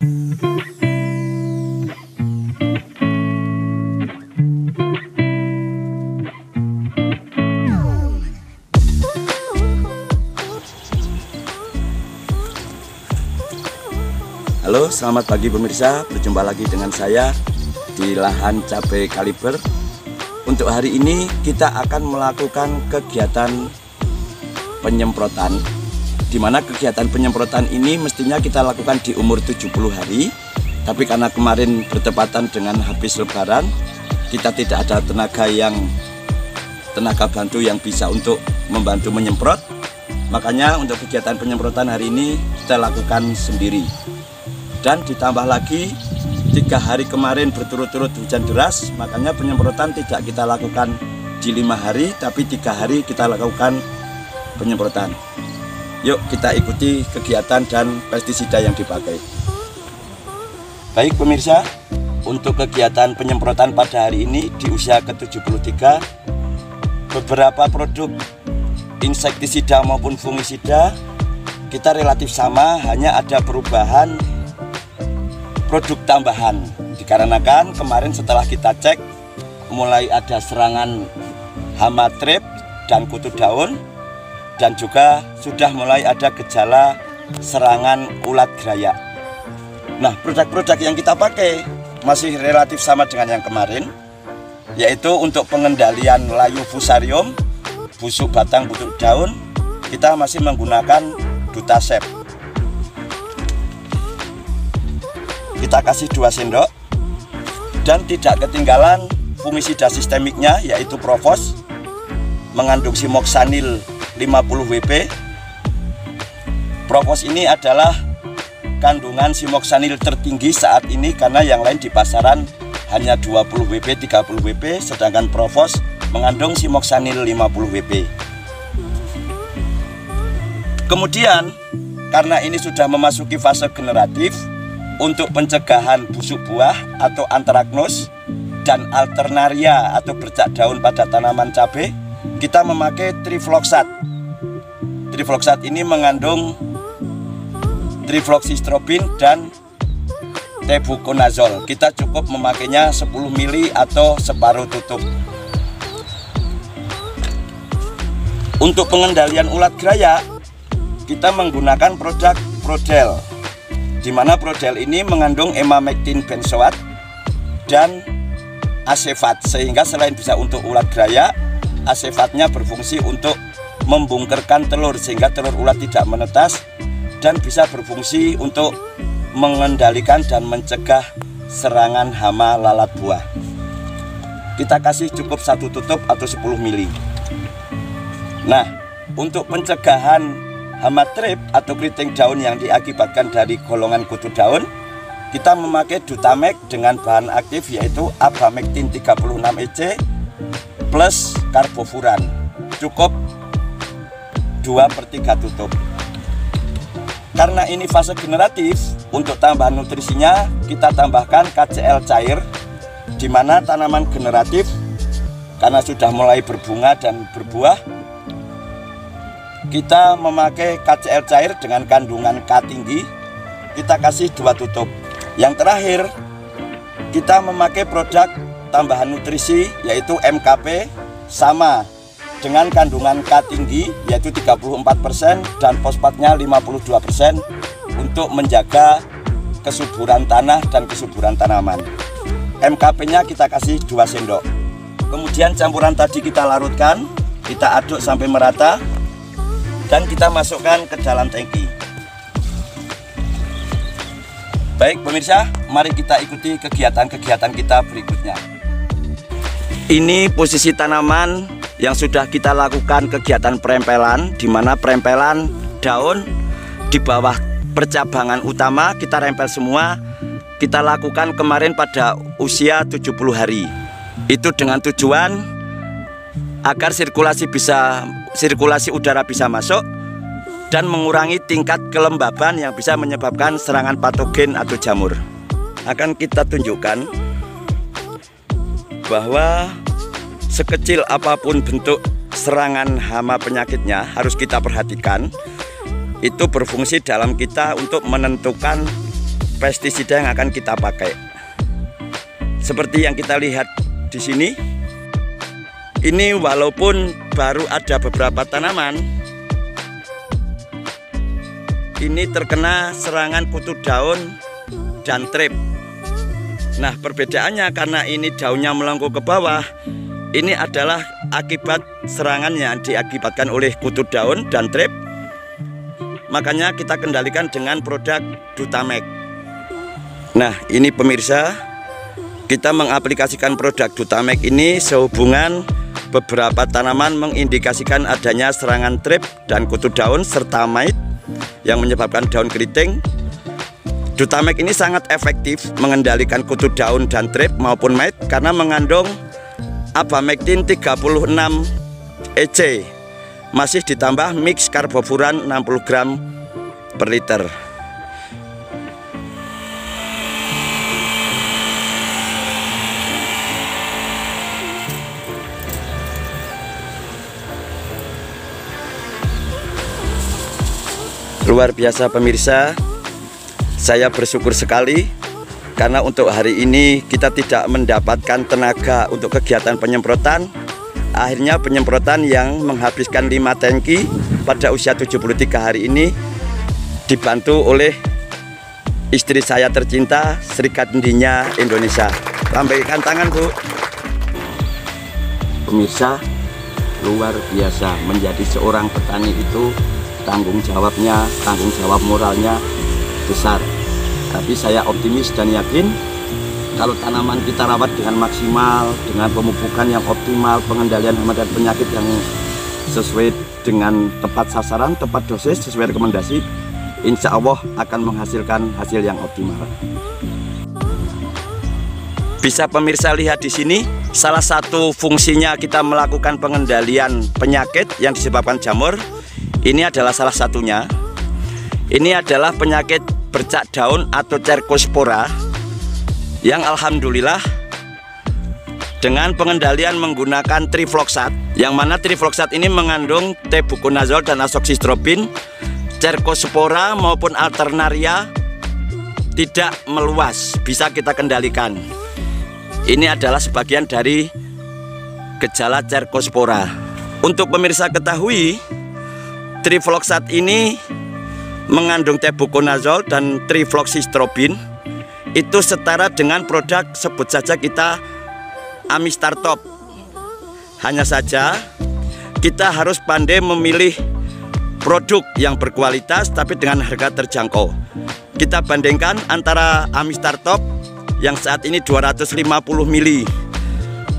Halo, selamat pagi pemirsa. Berjumpa lagi dengan saya di lahan cabai kaliber. Untuk hari ini kita akan melakukan kegiatan penyemprotan, di mana kegiatan penyemprotan ini mestinya kita lakukan di umur 70 hari. Tapi karena kemarin bertepatan dengan habis lebaran, kita tidak ada tenaga bantu yang bisa untuk membantu menyemprot. Makanya untuk kegiatan penyemprotan hari ini kita lakukan sendiri. Dan ditambah lagi 3 hari kemarin berturut-turut hujan deras, makanya penyemprotan tidak kita lakukan di 5 hari, tapi 3 hari kita lakukan penyemprotan. Yuk kita ikuti kegiatan dan pestisida yang dipakai. Baik pemirsa, untuk kegiatan penyemprotan pada hari ini di usia ke-73, beberapa produk insektisida maupun fungisida kita relatif sama, hanya ada perubahan produk tambahan. Dikarenakan kemarin setelah kita cek mulai ada serangan hama trip dan kutu daun, dan juga sudah mulai ada gejala serangan ulat gerayak. Nah, produk-produk yang kita pakai masih relatif sama dengan yang kemarin, yaitu untuk pengendalian layu fusarium, busuk batang busuk daun, kita masih menggunakan Dutasep. Kita kasih 2 sendok, dan tidak ketinggalan fungisida sistemiknya yaitu Provos, mengandung Simoxanil 50 WP. Provos ini adalah kandungan Simoxanil tertinggi saat ini, karena yang lain di pasaran hanya 20 WP, 30 WP, sedangkan Provos mengandung Simoxanil 50 WP. Kemudian karena ini sudah memasuki fase generatif, untuk pencegahan busuk buah atau antraknus dan alternaria atau bercak daun pada tanaman cabai, kita memakai trifloxat. Trifloxat ini mengandung trifloxystrobin dan tebuconazole. Kita cukup memakainya 10 ml atau separuh tutup. Untuk pengendalian ulat gerayak, kita menggunakan produk Prodel, di mana Prodel ini mengandung emamectin benzoat dan asefat, sehingga selain bisa untuk ulat gerayak, asefatnya berfungsi untuk membungkerkan telur sehingga telur ulat tidak menetas, dan bisa berfungsi untuk mengendalikan dan mencegah serangan hama lalat buah. Kita kasih cukup 1 tutup atau 10 ml. Nah, untuk pencegahan hama trip atau keriting daun yang diakibatkan dari golongan kutu daun, kita memakai Dutamek dengan bahan aktif yaitu Abamectin 36 EC plus karbofuran, cukup 2/3 tutup. Karena ini fase generatif, untuk tambahan nutrisinya kita tambahkan KCl cair, di mana tanaman generatif karena sudah mulai berbunga dan berbuah, kita memakai KCl cair dengan kandungan K tinggi, kita kasih 2 tutup. Yang terakhir, kita memakai produk tambahan nutrisi yaitu MKP, sama dengan kandungan K tinggi yaitu 34% dan fosfatnya 52%, untuk menjaga kesuburan tanah dan kesuburan tanaman. MKP-nya kita kasih 2 sendok. Kemudian campuran tadi kita larutkan, kita aduk sampai merata, dan kita masukkan ke dalam tangki. Baik pemirsa, mari kita ikuti kegiatan-kegiatan kita berikutnya. Ini posisi tanaman yang sudah kita lakukan kegiatan perempelan, di mana perempelan daun di bawah percabangan utama kita rempel semua. Kita lakukan kemarin pada usia 70 hari. Itu dengan tujuan agar sirkulasi udara bisa masuk dan mengurangi tingkat kelembaban yang bisa menyebabkan serangan patogen atau jamur. Akan kita tunjukkan bahwa sekecil apapun bentuk serangan hama penyakitnya harus kita perhatikan. Itu berfungsi dalam kita untuk menentukan pestisida yang akan kita pakai. Seperti yang kita lihat di sini, ini walaupun baru ada beberapa tanaman, ini terkena serangan kutu daun dan trip. Nah, perbedaannya karena ini daunnya melengkung ke bawah, ini adalah akibat serangan yang diakibatkan oleh kutu daun dan trip. Makanya kita kendalikan dengan produk Dutamax. Nah, ini pemirsa, kita mengaplikasikan produk Dutamax ini sehubungan beberapa tanaman mengindikasikan adanya serangan trip dan kutu daun serta mite yang menyebabkan daun keriting. Dutamax ini sangat efektif mengendalikan kutu daun dan trip maupun mite karena mengandung abamectin 36 EC, masih ditambah mix karbofuran 60 gram per liter. Luar biasa pemirsa, saya bersyukur sekali karena untuk hari ini kita tidak mendapatkan tenaga untuk kegiatan penyemprotan. Akhirnya penyemprotan yang menghabiskan 5 tangki pada usia 73 hari ini dibantu oleh istri saya tercinta, Serikat Tindinya Indonesia. Lambaikan tangan, Bu. Pemirsa, luar biasa, menjadi seorang petani itu tanggung jawabnya, tanggung jawab moralnya besar. Tapi saya optimis dan yakin kalau tanaman kita rawat dengan maksimal, dengan pemupukan yang optimal, pengendalian hama dan penyakit yang sesuai dengan tepat sasaran, tepat dosis, sesuai rekomendasi, insya Allah akan menghasilkan hasil yang optimal. Bisa pemirsa lihat di sini, salah satu fungsinya kita melakukan pengendalian penyakit yang disebabkan jamur. Ini adalah salah satunya. Ini adalah penyakit bercak daun atau Cercospora yang alhamdulillah dengan pengendalian menggunakan trifloxat, yang mana trifloxat ini mengandung tebuconazol dan azoxystrobin, Cercospora maupun alternaria tidak meluas, bisa kita kendalikan. Ini adalah sebagian dari gejala Cercospora. Untuk pemirsa ketahui, trifloxat ini mengandung tebuconazol dan trifloxystrobin. Itu setara dengan produk, sebut saja kita Amistar Top. Hanya saja kita harus pandai memilih produk yang berkualitas tapi dengan harga terjangkau. Kita bandingkan antara Amistar Top yang saat ini 250 mili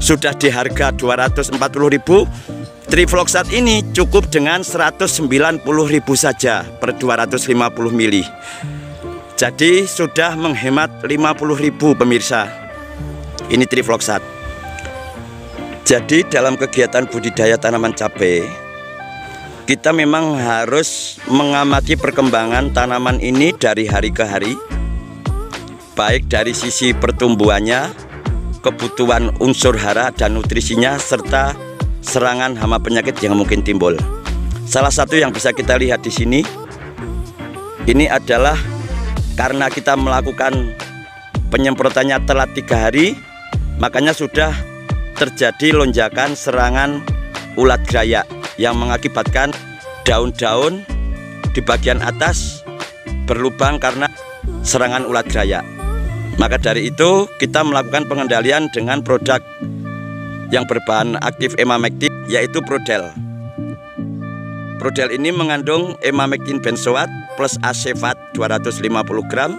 sudah di harga 240.000. Trifloxat ini cukup dengan 190.000 saja per 250 mili. Jadi sudah menghemat 50.000 pemirsa. Ini trifloxat. Jadi dalam kegiatan budidaya tanaman cabai, kita memang harus mengamati perkembangan tanaman ini dari hari ke hari, baik dari sisi pertumbuhannya, kebutuhan unsur hara dan nutrisinya, serta serangan hama penyakit yang mungkin timbul. Salah satu yang bisa kita lihat di sini, ini adalah karena kita melakukan penyemprotannya telat 3 hari, makanya sudah terjadi lonjakan serangan ulat gerayak yang mengakibatkan daun-daun di bagian atas berlubang karena serangan ulat gerayak. Maka dari itu kita melakukan pengendalian dengan produk yang berbahan aktif emamectin, yaitu Prodel. Prodel ini mengandung emamectin benzoat plus asefat 250 gram.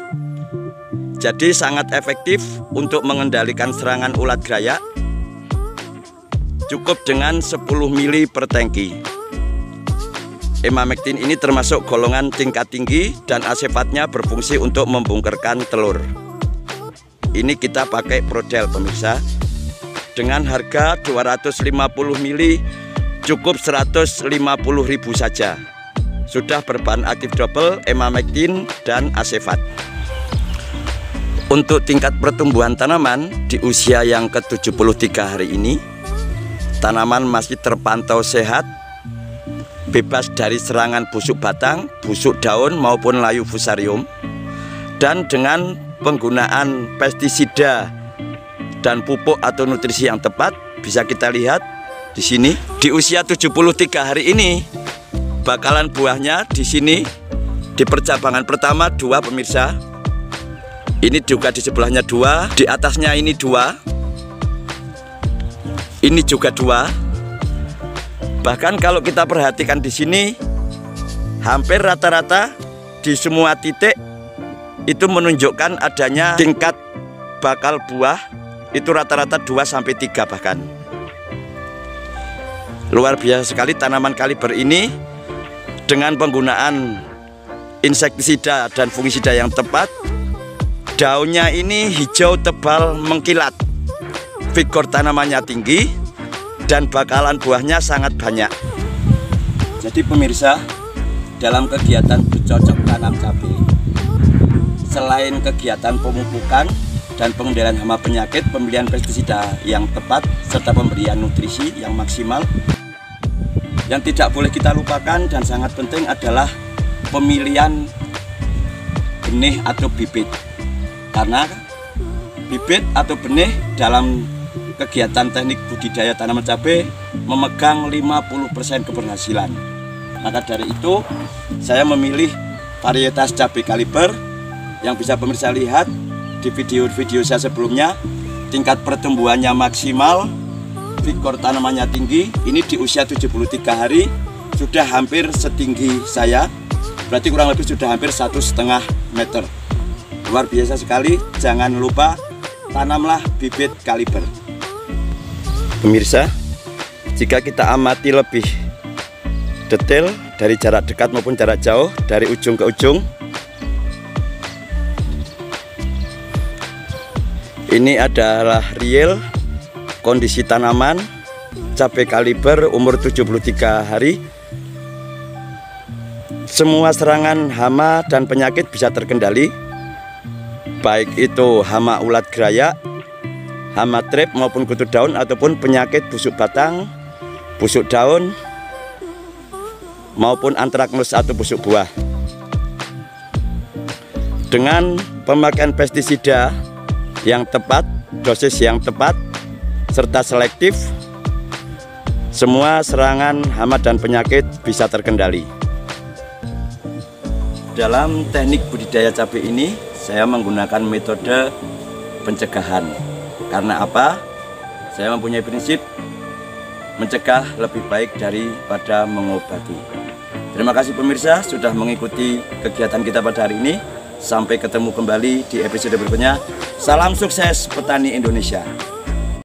Jadi sangat efektif untuk mengendalikan serangan ulat gerayak. Cukup dengan 10 mili per tangki. Emamectin ini termasuk golongan tingkat tinggi dan asefatnya berfungsi untuk membungkerkan telur. Ini kita pakai Prodel pemirsa. Dengan harga 250 mili cukup 150.000 saja. Sudah berbahan aktif double, emamectin dan asefat. Untuk tingkat pertumbuhan tanaman di usia yang ke-73 hari ini, tanaman masih terpantau sehat, bebas dari serangan busuk batang, busuk daun maupun layu fusarium. Dan dengan penggunaan pestisida dan pupuk atau nutrisi yang tepat, bisa kita lihat di sini di usia 73 hari ini bakalan buahnya di sini di percabangan pertama 2 pemirsa. Ini juga di sebelahnya 2, di atasnya ini 2. Ini juga 2. Bahkan kalau kita perhatikan di sini hampir rata-rata di semua titik itu menunjukkan adanya tingkat bakal buah itu rata-rata 2-3 bahkan. Luar biasa sekali tanaman kaliber ini dengan penggunaan insektisida dan fungisida yang tepat. Daunnya ini hijau tebal mengkilat, vigor tanamannya tinggi, dan bakalan buahnya sangat banyak. Jadi pemirsa, dalam kegiatan bercocok tanam cabai, selain kegiatan pemupukan dan pengendalian hama penyakit, pemilihan pestisida yang tepat, serta pemberian nutrisi yang maksimal, yang tidak boleh kita lupakan dan sangat penting adalah pemilihan benih atau bibit. Karena bibit atau benih dalam kegiatan teknik budidaya tanaman cabai memegang 50% keberhasilan. Maka dari itu saya memilih varietas cabai kaliber yang bisa pemirsa lihat di video-video saya sebelumnya. Tingkat pertumbuhannya maksimal, vigor tanamannya tinggi. Ini di usia 73 hari sudah hampir setinggi saya, berarti kurang lebih sudah hampir 1,5 meter. Luar biasa sekali. Jangan lupa tanamlah bibit kaliber. Pemirsa, jika kita amati lebih detail dari jarak dekat maupun jarak jauh, dari ujung ke ujung, ini adalah real kondisi tanaman cabai kaliber umur 73 hari. Semua serangan hama dan penyakit bisa terkendali, baik itu hama ulat gerayak, hama trip maupun kutu daun, ataupun penyakit busuk batang, busuk daun, maupun antraknus atau busuk buah. Dengan pemakaian pestisida yang tepat, dosis yang tepat, serta selektif, semua serangan hama dan penyakit bisa terkendali. Dalam teknik budidaya cabai ini, saya menggunakan metode pencegahan. Karena apa? Saya mempunyai prinsip mencegah lebih baik daripada mengobati. Terima kasih pemirsa sudah mengikuti kegiatan kita pada hari ini. Sampai ketemu kembali di episode berikutnya. Salam sukses petani Indonesia.